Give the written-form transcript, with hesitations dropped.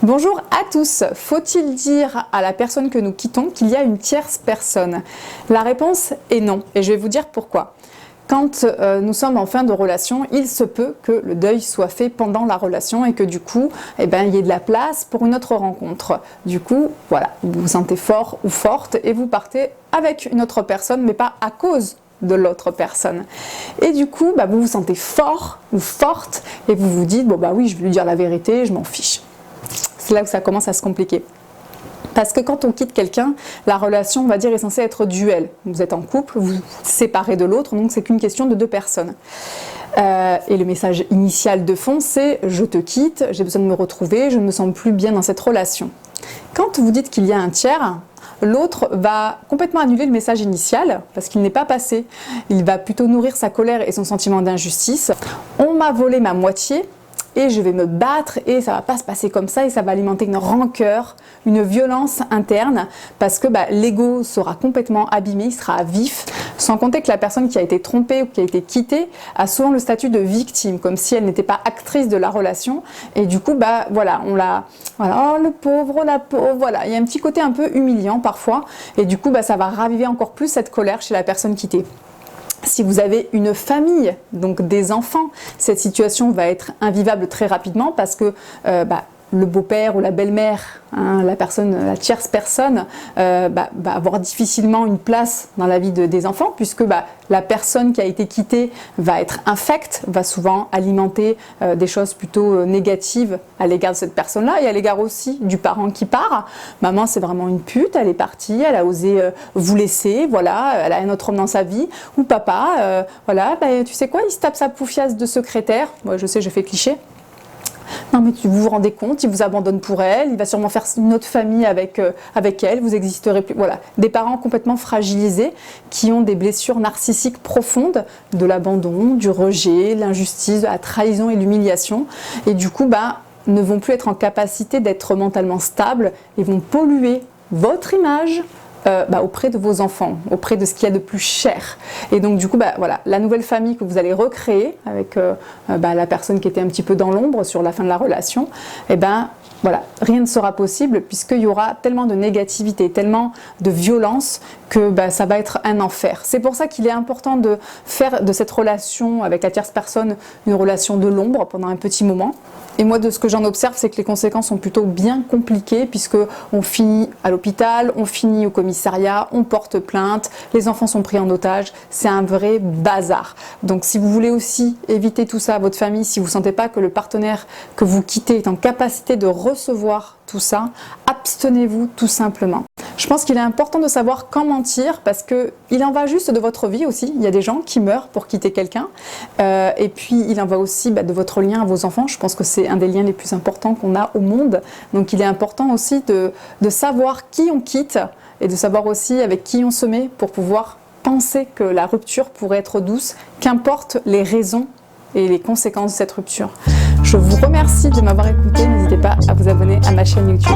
Bonjour à tous. Faut-il dire à la personne que nous quittons qu'il y a une tierce personne? La réponse est non, et je vais vous dire pourquoi. Quand nous sommes en fin de relation, il se peut que le deuil soit fait pendant la relation et que du coup, il y ait de la place pour une autre rencontre. Du coup, voilà, vous vous sentez fort ou forte et vous partez avec une autre personne, mais pas à cause de l'autre personne. Et du coup, vous vous sentez fort ou forte et vous vous dites, oui, je vais lui dire la vérité, je m'en fiche. C'est là où ça commence à se compliquer. Parce que quand on quitte quelqu'un, la relation, on va dire, est censée être duel. Vous êtes en couple, vous vous séparez de l'autre, donc c'est qu'une question de deux personnes. Et le message initial de fond, c'est « je te quitte, j'ai besoin de me retrouver, je ne me sens plus bien dans cette relation ». Quand vous dites qu'il y a un tiers, l'autre va complètement annuler le message initial parce qu'il n'est pas passé. Il va plutôt nourrir sa colère et son sentiment d'injustice. On m'a volé ma moitié et je vais me battre et ça va pas se passer comme ça et ça va alimenter une rancœur, une violence interne parce que l'ego sera complètement abîmé, il sera à vif, sans compter que la personne qui a été trompée ou qui a été quittée a souvent le statut de victime, comme si elle n'était pas actrice de la relation et du coup on l'a, oh le pauvre, la pauvre, voilà, il y a un petit côté un peu humiliant parfois et du coup ça va raviver encore plus cette colère chez la personne quittée. Si vous avez une famille, donc des enfants, cette situation va être invivable très rapidement parce que le beau-père ou la belle-mère, la tierce personne, va avoir difficilement une place dans la vie des enfants puisque la personne qui a été quittée va être infecte, va souvent alimenter des choses plutôt négatives à l'égard de cette personne-là et à l'égard aussi du parent qui part. Maman, c'est vraiment une pute, elle est partie, elle a osé vous laisser, voilà, elle a un autre homme dans sa vie. Ou papa, tu sais quoi, il se tape sa poufiasse de secrétaire. Moi, je sais, je fais cliché. Non mais vous vous rendez compte, il vous abandonne pour elle, il va sûrement faire une autre famille avec elle, vous n'existerez plus. Voilà, des parents complètement fragilisés qui ont des blessures narcissiques profondes, de l'abandon, du rejet, l'injustice, de la trahison et l'humiliation. Et du coup, ne vont plus être en capacité d'être mentalement stables et vont polluer votre image, auprès de vos enfants, auprès de ce qu'il y a de plus cher. Et donc du coup, la nouvelle famille que vous allez recréer avec la personne qui était un petit peu dans l'ombre sur la fin de la relation, rien ne sera possible puisqu'il y aura tellement de négativité, tellement de violence que ça va être un enfer. C'est pour ça qu'il est important de faire de cette relation avec la tierce personne une relation de l'ombre pendant un petit moment. Et moi, de ce que j'en observe, c'est que les conséquences sont plutôt bien compliquées puisque on finit à l'hôpital, on finit au commissariat, on porte plainte, les enfants sont pris en otage, c'est un vrai bazar. Donc si vous voulez aussi éviter tout ça à votre famille, si vous ne sentez pas que le partenaire que vous quittez est en capacité de recevoir tout ça, abstenez-vous tout simplement. Je pense qu'il est important de savoir quand mentir parce qu'il en va juste de votre vie aussi. Il y a des gens qui meurent pour quitter quelqu'un et puis il en va aussi de votre lien à vos enfants. Je pense que c'est un des liens les plus importants qu'on a au monde. Donc il est important aussi de savoir qui on quitte et de savoir aussi avec qui on se met pour pouvoir penser que la rupture pourrait être douce, qu'importe les raisons et les conséquences de cette rupture. Je vous remercie de m'avoir écouté. N'hésitez pas à vous abonner à ma chaîne YouTube.